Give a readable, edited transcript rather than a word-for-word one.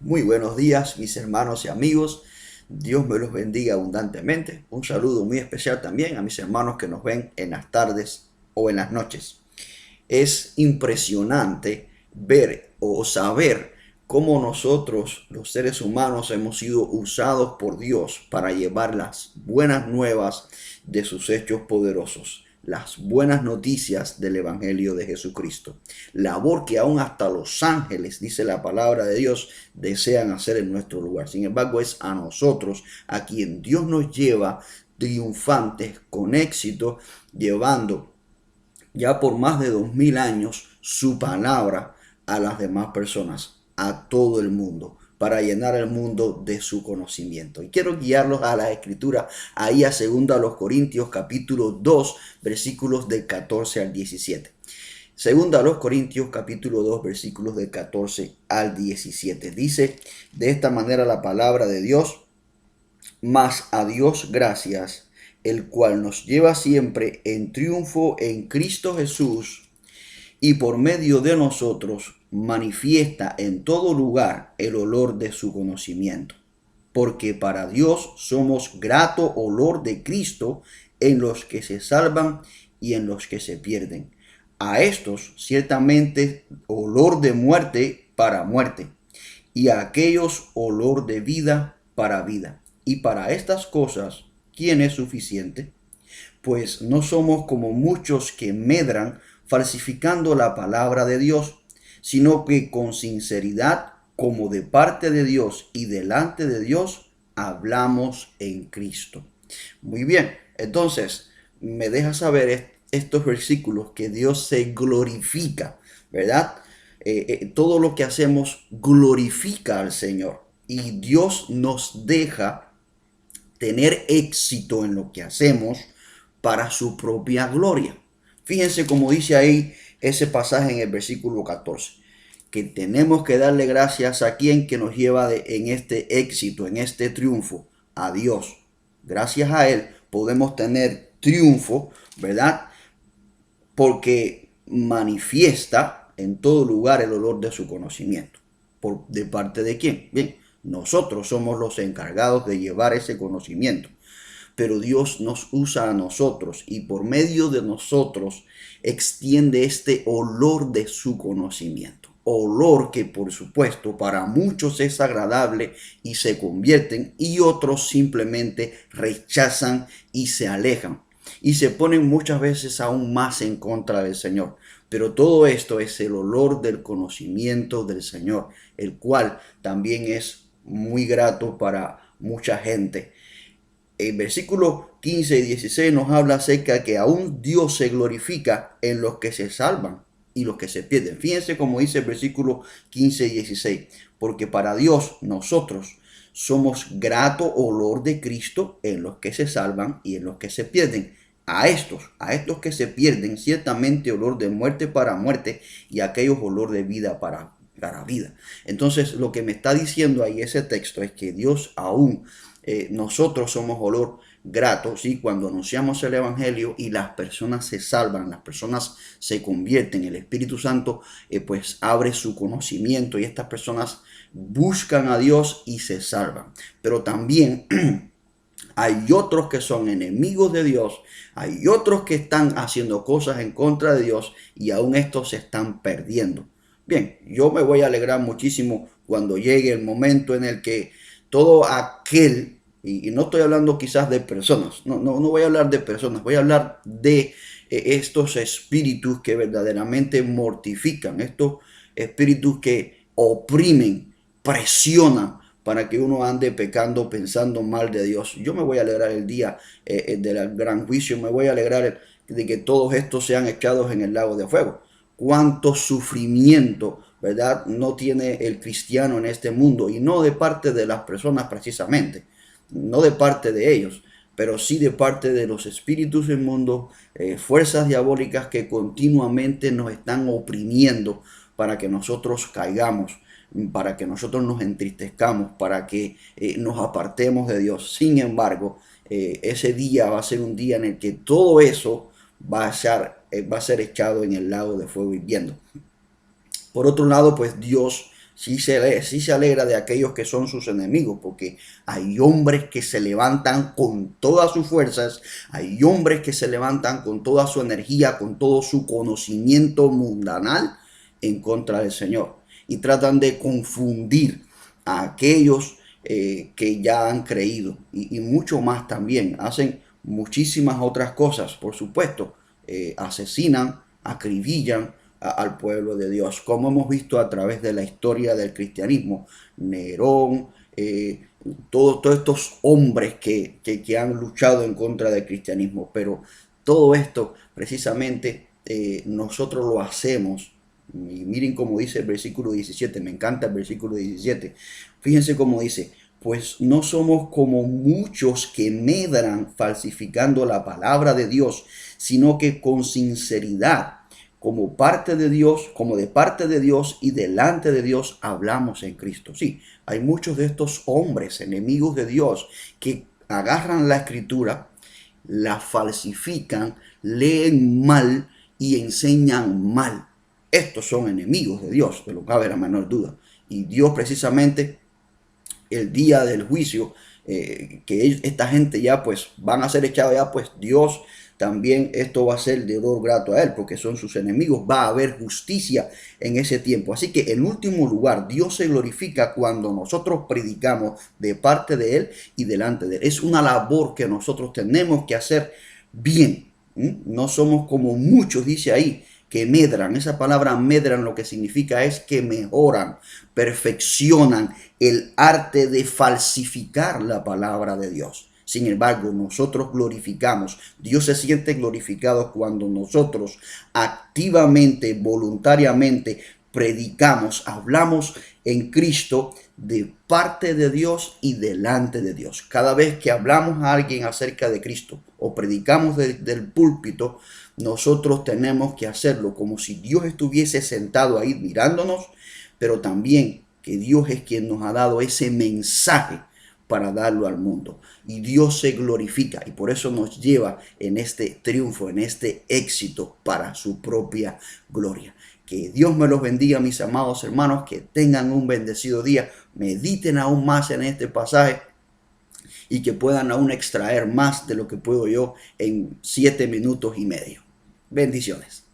Muy buenos días, mis hermanos y amigos. Dios me los bendiga abundantemente. Un saludo muy especial también a mis hermanos que nos ven en las tardes o en las noches. Es impresionante ver o saber cómo nosotros, los seres humanos, hemos sido usados por Dios para llevar las buenas nuevas de sus hechos poderosos, las buenas noticias del Evangelio de Jesucristo. Labor que aún hasta los ángeles, dice la palabra de Dios, desean hacer en nuestro lugar. Sin embargo, es a nosotros a quien Dios nos lleva triunfantes, con éxito, llevando ya por más de 2000 años su palabra a las demás personas, a todo el mundo, para llenar el mundo de su conocimiento. Y quiero guiarlos a la escritura, ahí a 2 Corintios capítulo 2, versículos del 14 al 17. Corintios capítulo 2 versículos del 14 al 17. Dice de esta manera la palabra de Dios: mas a Dios gracias, el cual nos lleva siempre en triunfo en Cristo Jesús, y por medio de nosotros manifiesta en todo lugar el olor de su conocimiento. Porque para Dios somos grato olor de Cristo en los que se salvan y en los que se pierden. A estos ciertamente olor de muerte para muerte, y a aquellos olor de vida para vida. Y para estas cosas, ¿quién es suficiente? Pues no somos como muchos que medran falsificando la palabra de Dios, sino que con sinceridad, como de parte de Dios y delante de Dios, hablamos en Cristo. Muy bien, entonces me deja saber estos versículos que Dios se glorifica, ¿verdad? Todo lo que hacemos glorifica al Señor y Dios nos deja tener éxito en lo que hacemos para su propia gloria. Fíjense como dice ahí ese pasaje en el versículo 14, que tenemos que darle gracias a quien que nos lleva en este éxito, en este triunfo, a Dios. Gracias a Él podemos tener triunfo, ¿verdad? Porque manifiesta en todo lugar el olor de su conocimiento. ¿De parte de quién? Bien, nosotros somos los encargados de llevar ese conocimiento, pero Dios nos usa a nosotros y por medio de nosotros extiende este olor de su conocimiento. Olor que por supuesto para muchos es agradable y se convierten, y otros simplemente rechazan y se alejan y se ponen muchas veces aún más en contra del Señor. Pero todo esto es el olor del conocimiento del Señor, el cual también es muy grato para mucha gente. El versículo 15 y 16 nos habla acerca de que aún Dios se glorifica en los que se salvan y los que se pierden. Fíjense como dice el versículo 15 y 16. Porque para Dios nosotros somos grato olor de Cristo en los que se salvan y en los que se pierden. A estos que se pierden, ciertamente olor de muerte para muerte, y a aquellos olor de vida para vida. Entonces, lo que me está diciendo ahí ese texto es que Dios aún, nosotros somos olor grato, ¿sí? Cuando anunciamos el Evangelio y las personas se salvan, las personas se convierten, el Espíritu Santo pues abre su conocimiento y estas personas buscan a Dios y se salvan. Pero también hay otros que son enemigos de Dios, hay otros que están haciendo cosas en contra de Dios y aún estos se están perdiendo. Bien, yo me voy a alegrar muchísimo cuando llegue el momento en el que todo aquel, y no estoy hablando quizás de personas, no voy a hablar de personas, voy a hablar de estos espíritus que verdaderamente mortifican, estos espíritus que oprimen, presionan para que uno ande pecando, pensando mal de Dios. Yo me voy a alegrar el día del gran juicio, me voy a alegrar de que todos estos sean echados en el lago de fuego. Cuánto sufrimiento, ¿verdad?, no tiene el cristiano en este mundo, y no de parte de las personas precisamente, no de parte de ellos, pero sí de parte de los espíritus del mundo, fuerzas diabólicas que continuamente nos están oprimiendo para que nosotros caigamos, para que nosotros nos entristezcamos, para que nos apartemos de Dios. Sin embargo, ese día va a ser un día en el que todo eso va a ser echado en el lago de fuego hirviendo. Por otro lado, pues Dios sí se alegra de aquellos que son sus enemigos, porque hay hombres que se levantan con todas sus fuerzas, hay hombres que se levantan con toda su energía, con todo su conocimiento mundanal en contra del Señor y tratan de confundir a aquellos que ya han creído y mucho más también. Hacen muchísimas otras cosas, por supuesto. Asesinan, acribillan al pueblo de Dios, como hemos visto a través de la historia del cristianismo. Nerón, todos estos hombres que han luchado en contra del cristianismo, pero todo esto precisamente nosotros lo hacemos. Y miren cómo dice el versículo 17, me encanta el versículo 17. Fíjense cómo dice, pues no somos como muchos que medran falsificando la palabra de Dios, sino que con sinceridad, como parte de Dios, como de parte de Dios y delante de Dios hablamos en Cristo. Sí, hay muchos de estos hombres, enemigos de Dios, que agarran la escritura, la falsifican, leen mal y enseñan mal. Estos son enemigos de Dios, de lo que cabe la menor duda. Y Dios precisamente el día del juicio, que esta gente ya pues van a ser echados ya, pues Dios también esto va a ser de olor grato a él, porque son sus enemigos, va a haber justicia en ese tiempo. Así que en último lugar, Dios se glorifica cuando nosotros predicamos de parte de él y delante de él. Es una labor que nosotros tenemos que hacer bien. No somos como muchos, dice ahí, que medran. Esa palabra medran lo que significa es que mejoran, perfeccionan el arte de falsificar la palabra de Dios. Sin embargo, nosotros glorificamos. Dios se siente glorificado cuando nosotros activamente, voluntariamente predicamos, hablamos en Cristo de parte de Dios y delante de Dios. Cada vez que hablamos a alguien acerca de Cristo o predicamos del púlpito, nosotros tenemos que hacerlo como si Dios estuviese sentado ahí mirándonos, pero también que Dios es quien nos ha dado ese mensaje para darlo al mundo. Y Dios se glorifica y por eso nos lleva en este triunfo, en este éxito para su propia gloria. Que Dios me los bendiga, mis amados hermanos, que tengan un bendecido día, mediten aún más en este pasaje y que puedan aún extraer más de lo que puedo yo en 7 minutos y medio. Bendiciones.